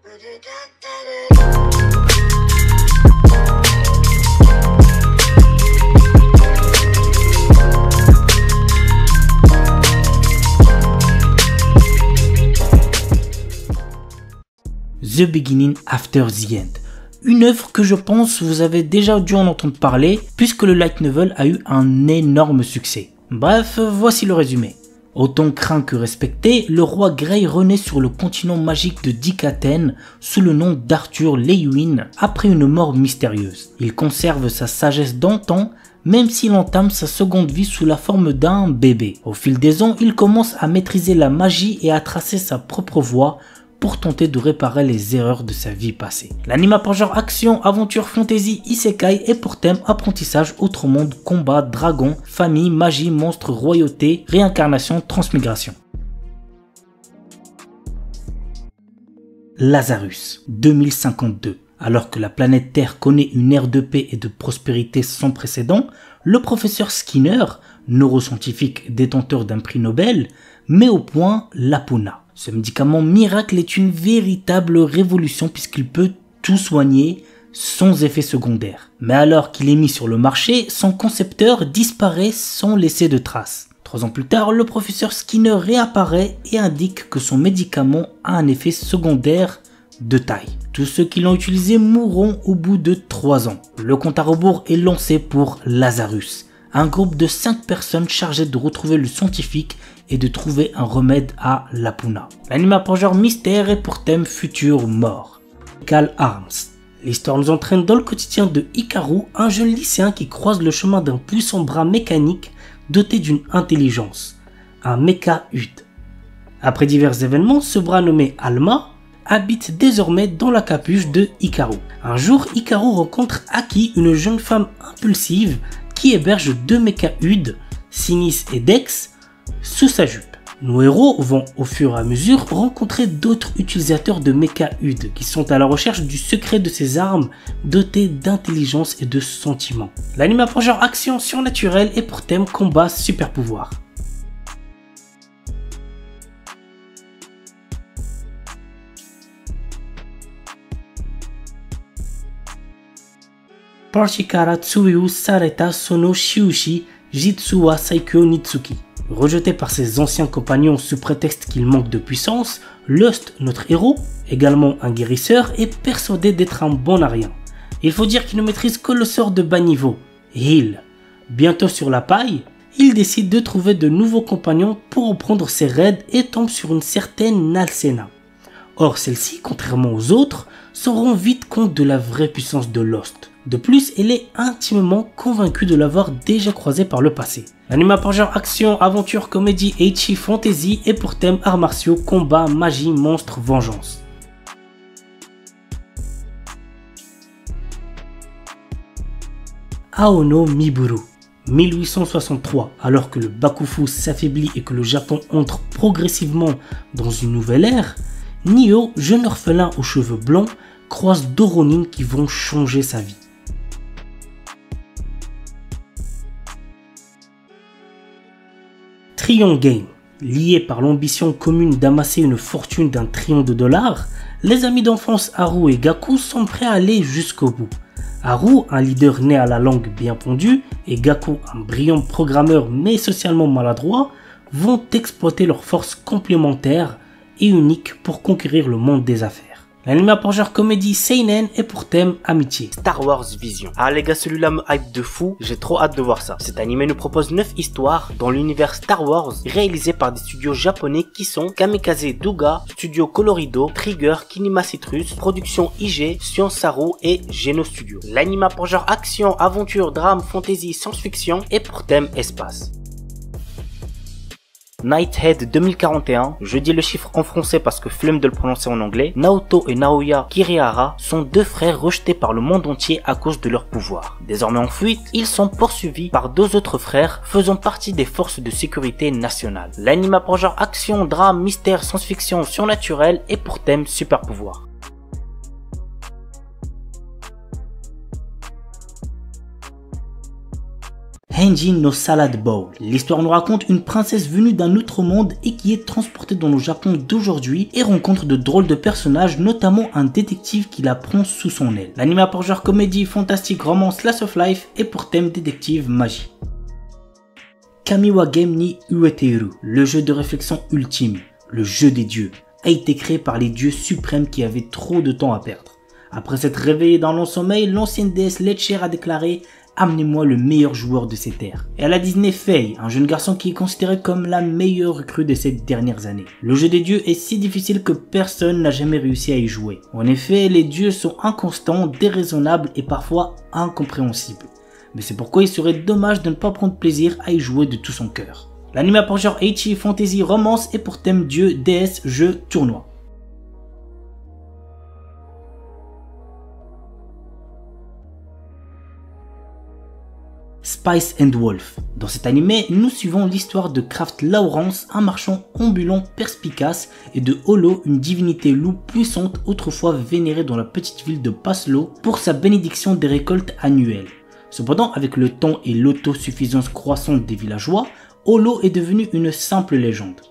The Beginning After the End. Une œuvre que je pense vous avez déjà dû en entendre parler puisque le light novel a eu un énorme succès. Bref, voici le résumé. Autant craint que respecté, le roi Grey renaît sur le continent magique de Dikaten sous le nom d'Arthur Lewin après une mort mystérieuse. Il conserve sa sagesse d'antan même s'il entame sa seconde vie sous la forme d'un bébé. Au fil des ans, il commence à maîtriser la magie et à tracer sa propre voie pour tenter de réparer les erreurs de sa vie passée. L'anime a pour genre action, aventure, fantasy, isekai et pour thème apprentissage, autre monde, combat, dragon, famille, magie, monstre, royauté, réincarnation, transmigration. Lazarus, 2052. Alors que la planète Terre connaît une ère de paix et de prospérité sans précédent, le professeur Skinner, neuroscientifique détenteur d'un prix Nobel, met au point l'Apuna. Ce médicament miracle est une véritable révolution puisqu'il peut tout soigner sans effet secondaire. Mais alors qu'il est mis sur le marché, son concepteur disparaît sans laisser de traces. 3 ans plus tard, le professeur Skinner réapparaît et indique que son médicament a un effet secondaire de taille. Tous ceux qui l'ont utilisé mourront au bout de 3 ans. Le compte à rebours est lancé pour Lazarus, un groupe de 5 personnes chargées de retrouver le scientifique et de trouver un remède à l'Apuna. L'anime a pour genre mystère et pour thème futur mort. Cal Arms. L'histoire nous entraîne dans le quotidien de Hikaru, un jeune lycéen qui croise le chemin d'un puissant bras mécanique doté d'une intelligence, un Mecha-Ud. Après divers événements, ce bras nommé Alma habite désormais dans la capuche de Hikaru. Un jour, Hikaru rencontre Aki, une jeune femme impulsive qui héberge 2 Mecha-Ud, Sinis et Dex, sous sa jupe. Nos héros vont au fur et à mesure rencontrer d'autres utilisateurs de Mecha-Ud qui sont à la recherche du secret de ces armes dotées d'intelligence et de sentiments. L'anime a pour genre action surnaturelle et pour thème combat super pouvoir. Parshikara Tsuyu Sareta Sono Shiushi Jitsuwa Saikyo Nitsuki. Rejeté par ses anciens compagnons sous prétexte qu'il manque de puissance, Lust, notre héros, également un guérisseur, est persuadé d'être un bon à rien. Il faut dire qu'il ne maîtrise que le sort de bas niveau, Heal. Bientôt sur la paille, il décide de trouver de nouveaux compagnons pour reprendre ses raids et tombe sur une certaine Nalsena. Or celle-ci, contrairement aux autres, se rend vite compte de la vraie puissance de Lost. De plus, elle est intimement convaincue de l'avoir déjà croisé par le passé. L'anime a pour genre action, aventure, comédie, ecchi, fantasy et pour thème arts martiaux, combat, magie, monstre, vengeance. Aono Miburu. 1863, alors que le Bakufu s'affaiblit et que le Japon entre progressivement dans une nouvelle ère, Nio, jeune orphelin aux cheveux blancs, croise 2 Ronin qui vont changer sa vie. Trion Game. Liés par l'ambition commune d'amasser une fortune d'1 trillion de dollars, les amis d'enfance Haru et Gaku sont prêts à aller jusqu'au bout. Haru, un leader né à la langue bien pondue, et Gaku, un brillant programmeur mais socialement maladroit, vont exploiter leurs forces complémentaires et uniques pour conquérir le monde des affaires. L'anime a pour genre comédie seinen et pour thème amitié. Star Wars Vision. Ah les gars, celui-là me hype de fou, j'ai trop hâte de voir ça. Cet animé nous propose 9 histoires dans l'univers Star Wars réalisées par des studios japonais qui sont Kamikaze Douga, Studio Colorido, Trigger, Kinema Citrus, Production IG, Science Saru et Geno Studio. L'anime a pour genre action, aventure, drame, fantasy, science-fiction et pour thème espace. Nighthead 2041, je dis le chiffre en français parce que flemme de le prononcer en anglais. Naoto et Naoya Kirihara sont 2 frères rejetés par le monde entier à cause de leur pouvoir. Désormais en fuite, ils sont poursuivis par 2 autres frères faisant partie des forces de sécurité nationales. L'anime a pour genre action, drame, mystère, science-fiction, surnaturel et pour thème super pouvoir. Genji no Salad Bowl. L'histoire nous raconte une princesse venue d'un autre monde et qui est transportée dans le Japon d'aujourd'hui et rencontre de drôles de personnages, notamment un détective qui la prend sous son aile. L'anime a pour genre comédie, fantastique, romance, slice of life et pour thème détective magie. Kamiwa Game ni Ueteru, le jeu de réflexion ultime, le jeu des dieux, a été créé par les dieux suprêmes qui avaient trop de temps à perdre. Après s'être réveillé dans long sommeil, l'ancienne déesse Letcher a déclaré « Amenez-moi le meilleur joueur de ces terres ». Et elle a désigné Faye, un jeune garçon qui est considéré comme la meilleure recrue de ces dernières années. Le jeu des dieux est si difficile que personne n'a jamais réussi à y jouer. En effet, les dieux sont inconstants, déraisonnables et parfois incompréhensibles. Mais c'est pourquoi il serait dommage de ne pas prendre plaisir à y jouer de tout son cœur. L'anime a pour genre ecchi, fantasy, romance et pour thème dieu, déesse, jeu, tournoi. Spice and Wolf. Dans cet animé, nous suivons l'histoire de Kraft Lawrence, un marchand ambulant perspicace, et de Holo, une divinité loup puissante autrefois vénérée dans la petite ville de Paslo pour sa bénédiction des récoltes annuelles. Cependant, avec le temps et l'autosuffisance croissante des villageois, Holo est devenu une simple légende.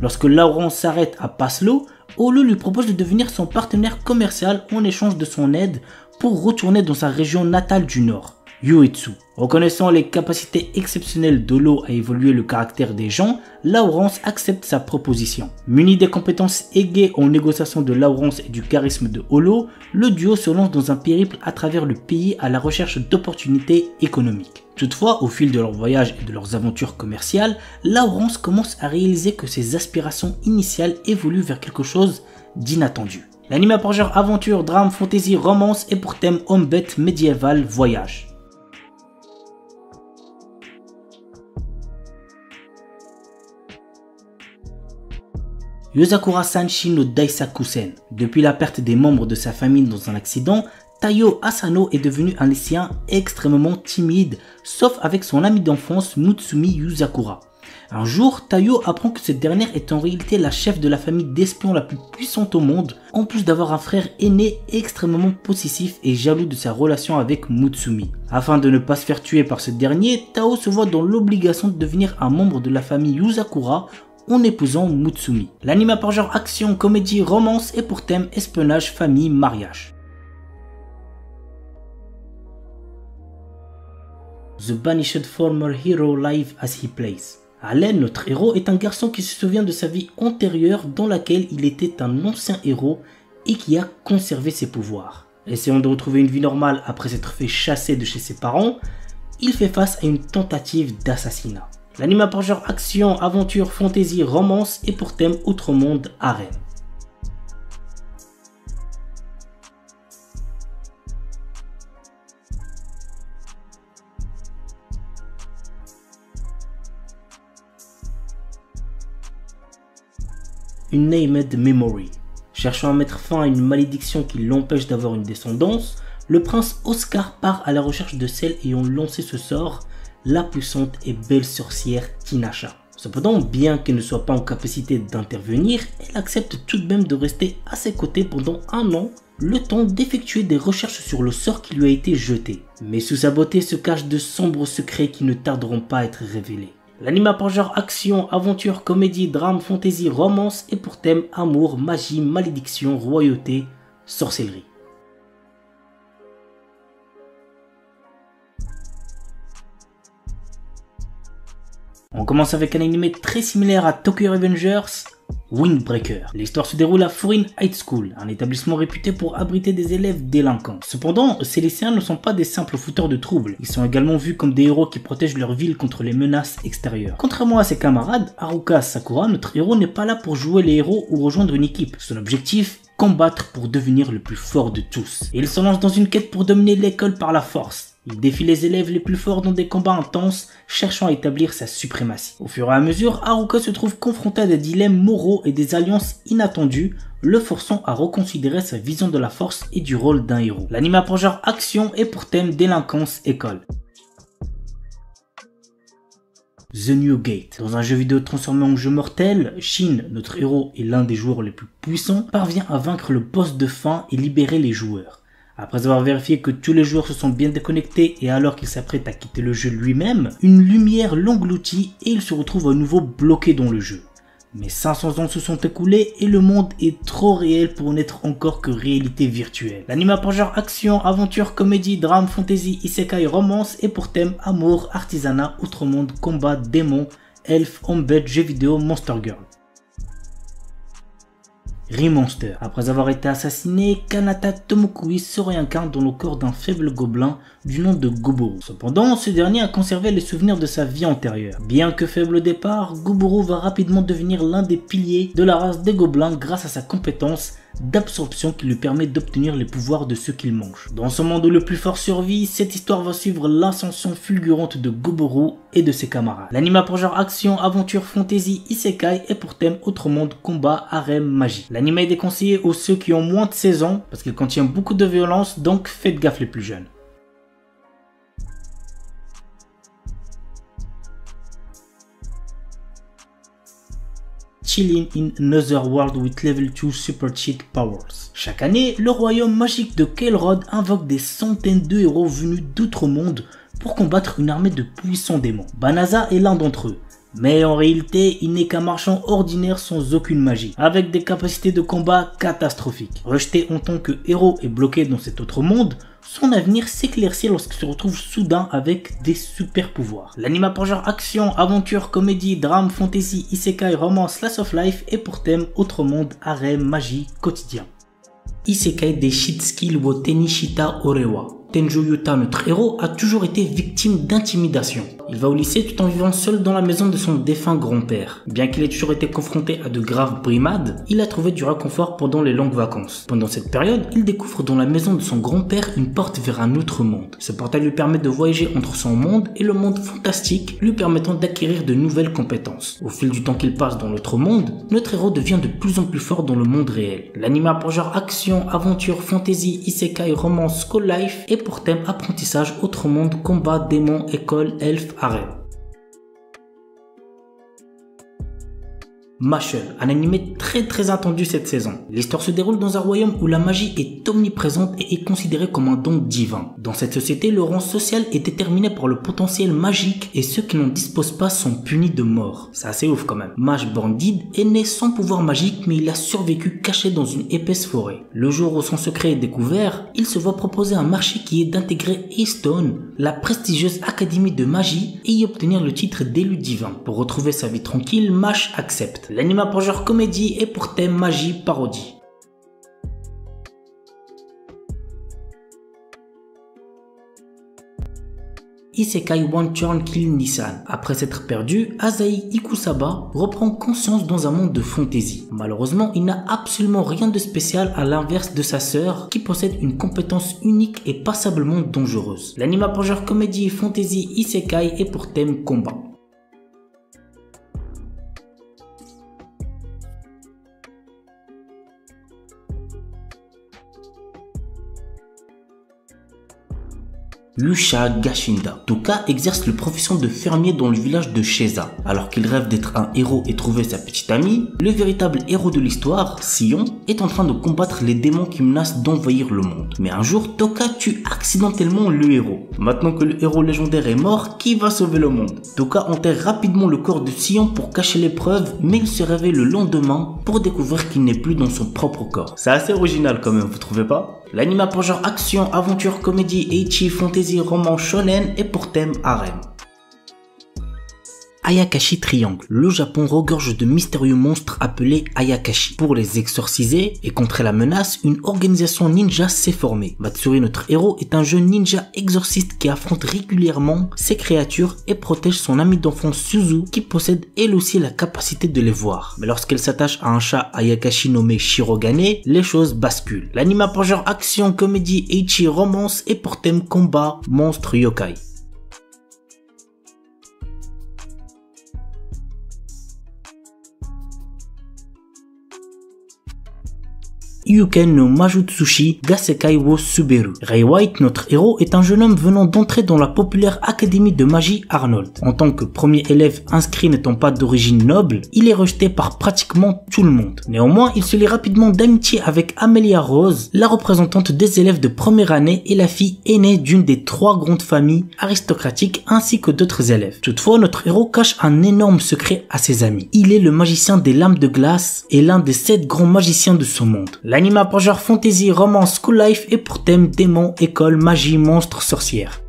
Lorsque Lawrence s'arrête à Paslo, Holo lui propose de devenir son partenaire commercial en échange de son aide pour retourner dans sa région natale du nord, Uetsu. Reconnaissant les capacités exceptionnelles d'Holo à évoluer le caractère des gens, Lawrence accepte sa proposition. Muni des compétences aiguës en négociation de Lawrence et du charisme de Holo, le duo se lance dans un périple à travers le pays à la recherche d'opportunités économiques. Toutefois, au fil de leur voyage et de leurs aventures commerciales, Lawrence commence à réaliser que ses aspirations initiales évoluent vers quelque chose d'inattendu. L'anime a pour genre aventure, drame, fantasy, romance et pour thème homme-bête médiéval, voyage. Yozakura Sanshi no Daisakusen. Depuis la perte des membres de sa famille dans un accident, Taiyo Asano est devenu un lycéen extrêmement timide, sauf avec son ami d'enfance Mutsumi Yuzakura. Un jour, Taiyo apprend que cette dernière est en réalité la chef de la famille d'espions la plus puissante au monde, en plus d'avoir un frère aîné extrêmement possessif et jaloux de sa relation avec Mutsumi. Afin de ne pas se faire tuer par ce dernier, Tao se voit dans l'obligation de devenir un membre de la famille Yuzakura en épousant Mutsumi. L'anime a par genre action, comédie, romance et pour thème espionnage, famille, mariage. The Banished Former Hero Live as He Plays. Allen, notre héros, est un garçon qui se souvient de sa vie antérieure dans laquelle il était un ancien héros et qui a conservé ses pouvoirs. Essayant de retrouver une vie normale après s'être fait chasser de chez ses parents, il fait face à une tentative d'assassinat. L'anime a par genre action, aventure, fantasy, romance et pour thème outre-monde, harem. Une Named Memory. Cherchant à mettre fin à une malédiction qui l'empêche d'avoir une descendance, le prince Oscar part à la recherche de celle ayant lancé ce sort, la puissante et belle sorcière Tinasha. Cependant, bien qu'elle ne soit pas en capacité d'intervenir, elle accepte tout de même de rester à ses côtés pendant un an, le temps d'effectuer des recherches sur le sort qui lui a été jeté. Mais sous sa beauté se cachent de sombres secrets qui ne tarderont pas à être révélés. L'anime a pour genre action, aventure, comédie, drame, fantasy, romance et pour thème amour, magie, malédiction, royauté, sorcellerie. On commence avec un anime très similaire à Tokyo Revengers, Windbreaker. L'histoire se déroule à Furin High School, un établissement réputé pour abriter des élèves délinquants. Cependant, ces lycéens ne sont pas des simples fouteurs de troubles, ils sont également vus comme des héros qui protègent leur ville contre les menaces extérieures. Contrairement à ses camarades, Haruka Sakura, notre héros n'est pas là pour jouer les héros ou rejoindre une équipe. Son objectif, combattre pour devenir le plus fort de tous. Et il se lance dans une quête pour dominer l'école par la force. Il défie les élèves les plus forts dans des combats intenses, cherchant à établir sa suprématie. Au fur et à mesure, Haruka se trouve confronté à des dilemmes moraux et des alliances inattendues, le forçant à reconsidérer sa vision de la force et du rôle d'un héros. L'anime a pour genre action et pour thème délinquance école. The New Gate. Dans un jeu vidéo transformé en jeu mortel, Shin, notre héros et l'un des joueurs les plus puissants, parvient à vaincre le boss de fin et libérer les joueurs. Après avoir vérifié que tous les joueurs se sont bien déconnectés et alors qu'il s'apprête à quitter le jeu lui-même, une lumière l'engloutit et il se retrouve à nouveau bloqué dans le jeu. Mais 500 ans se sont écoulés et le monde est trop réel pour n'être encore que réalité virtuelle. L'anime a pour genre action, aventure, comédie, drame, fantasy, isekai, romance et pour thème amour, artisanat, outre monde, combat, démons, elfes, homebed, jeux vidéo, monster girl. Remonster. Après avoir été assassiné, Kanata Tomokui se réincarne dans le corps d'un faible gobelin du nom de Goboro. Cependant, ce dernier a conservé les souvenirs de sa vie antérieure. Bien que faible au départ, Goboro va rapidement devenir l'un des piliers de la race des gobelins grâce à sa compétence d'absorption qui lui permet d'obtenir les pouvoirs de ceux qu'il mange. Dans ce monde où le plus fort survit, cette histoire va suivre l'ascension fulgurante de Goboro et de ses camarades. L'anime a pour genre action, aventure, fantasy, isekai et pour thème autre monde, combat, harem, magie. L'anime est déconseillé aux ceux qui ont moins de 16 ans parce qu'il contient beaucoup de violence, donc faites gaffe les plus jeunes. Chilling in Another World with Level 2 Super Cheat Powers. Chaque année, le royaume magique de Kael'Rod invoque des centaines de héros venus d'outre-monde pour combattre une armée de puissants démons. Banaza est l'un d'entre eux. Mais en réalité, il n'est qu'un marchand ordinaire sans aucune magie, avec des capacités de combat catastrophiques. Rejeté en tant que héros et bloqué dans cet autre monde, son avenir s'éclaircit lorsqu'il se retrouve soudain avec des super pouvoirs. L'anime a pour genre action, aventure, comédie, drame, fantasy, isekai, romance, slice of life et pour thème autre monde, harem, magie, quotidien. Isekai des Shitsuki wo Tenishita Orewa. Tenjo Yuta, notre héros, a toujours été victime d'intimidation. Il va au lycée tout en vivant seul dans la maison de son défunt grand-père. Bien qu'il ait toujours été confronté à de graves brimades, il a trouvé du réconfort pendant les longues vacances. Pendant cette période, il découvre dans la maison de son grand-père une porte vers un autre monde. Ce portail lui permet de voyager entre son monde et le monde fantastique, lui permettant d'acquérir de nouvelles compétences. Au fil du temps qu'il passe dans l'autre monde, notre héros devient de plus en plus fort dans le monde réel. L'anime a pour genre action, aventure, fantasy, isekai, romance, school life et pour thème apprentissage, autre monde, combat, démons, école, elfes, harem. Mashle, un animé très attendu cette saison. L'histoire se déroule dans un royaume où la magie est omniprésente et est considérée comme un don divin. Dans cette société, le rang social est déterminé par le potentiel magique et ceux qui n'en disposent pas sont punis de mort. C'est assez ouf quand même. Mage Bandid est né sans pouvoir magique mais il a survécu caché dans une épaisse forêt. Le jour où son secret est découvert, il se voit proposer un marché qui est d'intégrer Eastone, la prestigieuse académie de magie, et y obtenir le titre d'élu divin. Pour retrouver sa vie tranquille, Mash accepte. L'anime a pour genre comédie et pour thème magie parodie. Isekai One Turn Kill Nissan. Après s'être perdu, Asahi Ikusaba reprend conscience dans un monde de fantasy. Malheureusement, il n'a absolument rien de spécial à l'inverse de sa sœur qui possède une compétence unique et passablement dangereuse. L'anime a pour genre comédie, fantasy, isekai et pour thème combat. Lusha Gashinda. Toka exerce la profession de fermier dans le village de Sheza. Alors qu'il rêve d'être un héros et trouver sa petite amie, le véritable héros de l'histoire, Sion, est en train de combattre les démons qui menacent d'envahir le monde. Mais un jour, Toka tue accidentellement le héros. Maintenant que le héros légendaire est mort, qui va sauver le monde? Toka enterre rapidement le corps de Sion pour cacher les preuves, mais il se réveille le lendemain pour découvrir qu'il n'est plus dans son propre corps. C'est assez original quand même, vous trouvez pas? L'anime a pour genre action, aventure, comédie, ecchi, fantasy, roman, shonen et pour thème harem. Ayakashi Triangle. Le Japon regorge de mystérieux monstres appelés Ayakashi. Pour les exorciser et contrer la menace, une organisation ninja s'est formée. Matsuri, notre héros, est un jeune ninja exorciste qui affronte régulièrement ces créatures et protège son ami d'enfance Suzu qui possède elle aussi la capacité de les voir. Mais lorsqu'elle s'attache à un chat Ayakashi nommé Shirogane, les choses basculent. L'anime a pour genre action, comédie, ecchi, romance et pour thème combat, monstre, yokai. Yuken no Majutsushi Gasekai wo Suberu. Ray White, notre héros, est un jeune homme venant d'entrer dans la populaire académie de magie Arnold. En tant que premier élève inscrit n'étant pas d'origine noble, il est rejeté par pratiquement tout le monde. Néanmoins, il se lie rapidement d'amitié avec Amelia Rose, la représentante des élèves de première année et la fille aînée d'une des 3 grandes familles aristocratiques ainsi que d'autres élèves. Toutefois, notre héros cache un énorme secret à ses amis. Il est le magicien des lames de glace et l'un des 7 grands magiciens de ce monde. L'anime a pour genre fantasy, romance, school life et pour thème démons, école, magie, monstres, sorcières.